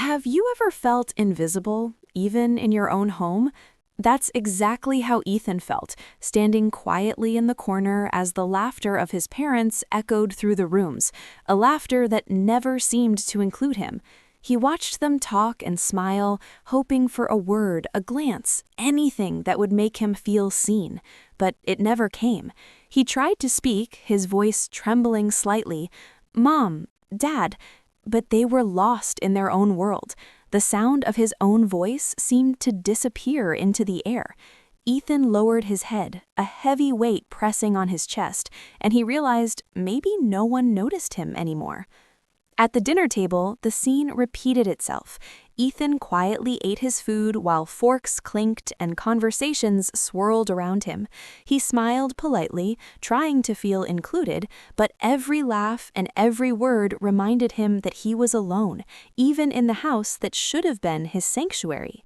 Have you ever felt invisible, even in your own home? That's exactly how Ethan felt, standing quietly in the corner as the laughter of his parents echoed through the rooms, a laughter that never seemed to include him. He watched them talk and smile, hoping for a word, a glance, anything that would make him feel seen. But it never came. He tried to speak, his voice trembling slightly. "Mom, Dad," but they were lost in their own world. The sound of his own voice seemed to disappear into the air. Ethan lowered his head, a heavy weight pressing on his chest, and he realized maybe no one noticed him anymore. At the dinner table, the scene repeated itself. Ethan quietly ate his food while forks clinked and conversations swirled around him. He smiled politely, trying to feel included, but every laugh and every word reminded him that he was alone, even in the house that should have been his sanctuary.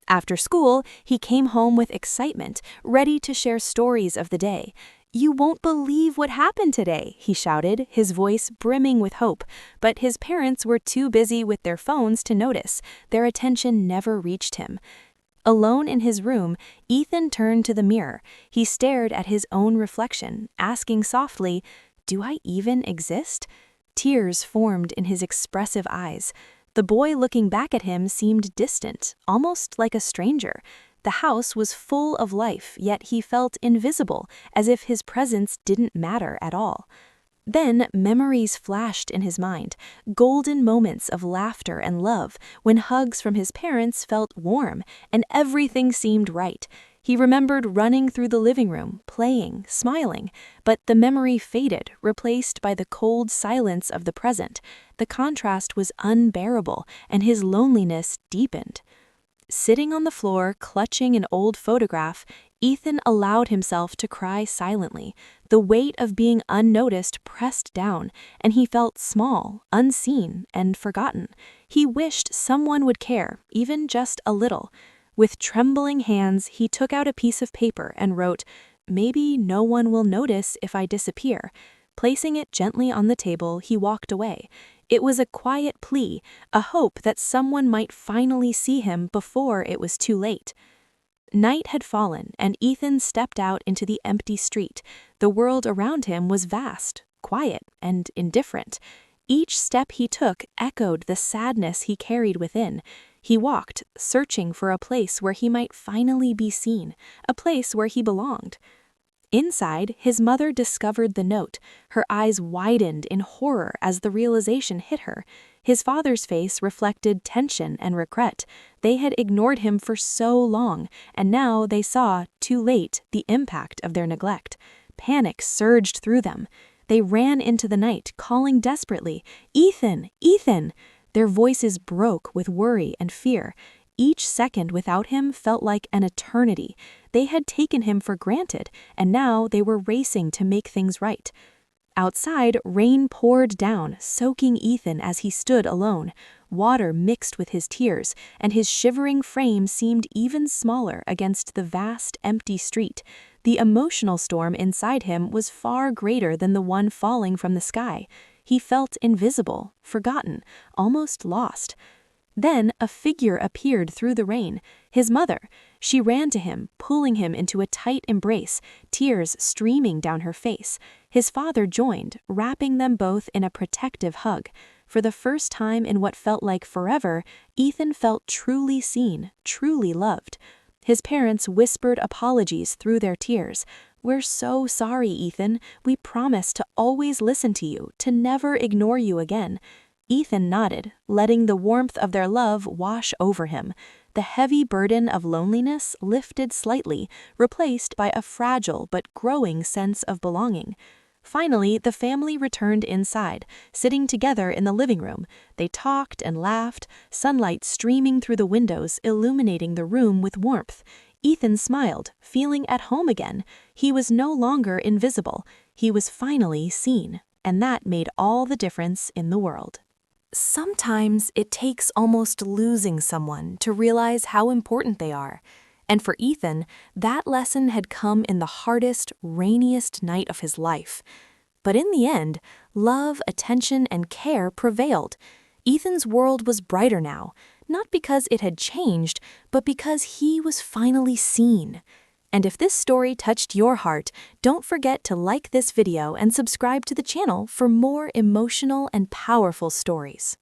After school, he came home with excitement, ready to share stories of the day. "You won't believe what happened today," he shouted, his voice brimming with hope. But his parents were too busy with their phones to notice. Their attention never reached him. Alone in his room, Ethan turned to the mirror. He stared at his own reflection, asking softly, "Do I even exist?" Tears formed in his expressive eyes. The boy looking back at him seemed distant, almost like a stranger. The house was full of life, yet he felt invisible, as if his presence didn't matter at all. Then memories flashed in his mind, golden moments of laughter and love, when hugs from his parents felt warm, and everything seemed right. He remembered running through the living room, playing, smiling, but the memory faded, replaced by the cold silence of the present. The contrast was unbearable, and his loneliness deepened. Sitting on the floor, clutching an old photograph, Ethan allowed himself to cry silently. The weight of being unnoticed pressed down, and he felt small, unseen, and forgotten. He wished someone would care, even just a little. With trembling hands, he took out a piece of paper and wrote, "Maybe no one will notice if I disappear." Placing it gently on the table, he walked away. It was a quiet plea, a hope that someone might finally see him before it was too late. Night had fallen, and Ethan stepped out into the empty street. The world around him was vast, quiet, and indifferent. Each step he took echoed the sadness he carried within. He walked, searching for a place where he might finally be seen, a place where he belonged. Inside, his mother discovered the note. Her eyes widened in horror as the realization hit her. His father's face reflected tension and regret. They had ignored him for so long, and now they saw, too late, the impact of their neglect. Panic surged through them. They ran into the night, calling desperately, "Ethan! Ethan!" Their voices broke with worry and fear. Each second without him felt like an eternity. They had taken him for granted, and now they were racing to make things right. Outside, rain poured down, soaking Ethan as he stood alone. Water mixed with his tears, and his shivering frame seemed even smaller against the vast, empty street. The emotional storm inside him was far greater than the one falling from the sky. He felt invisible, forgotten, almost lost. Then a figure appeared through the rain, his mother. She ran to him, pulling him into a tight embrace, tears streaming down her face. His father joined, wrapping them both in a protective hug. For the first time in what felt like forever, Ethan felt truly seen, truly loved. His parents whispered apologies through their tears. "We're so sorry, Ethan. We promise to always listen to you, to never ignore you again." Ethan nodded, letting the warmth of their love wash over him. The heavy burden of loneliness lifted slightly, replaced by a fragile but growing sense of belonging. Finally, the family returned inside, sitting together in the living room. They talked and laughed, sunlight streaming through the windows, illuminating the room with warmth. Ethan smiled, feeling at home again. He was no longer invisible. He was finally seen, and that made all the difference in the world. Sometimes it takes almost losing someone to realize how important they are. And for Ethan, that lesson had come in the hardest, rainiest night of his life. But in the end, love, attention, and care prevailed. Ethan's world was brighter now, not because it had changed, but because he was finally seen. And if this story touched your heart, don't forget to like this video and subscribe to the channel for more emotional and powerful stories.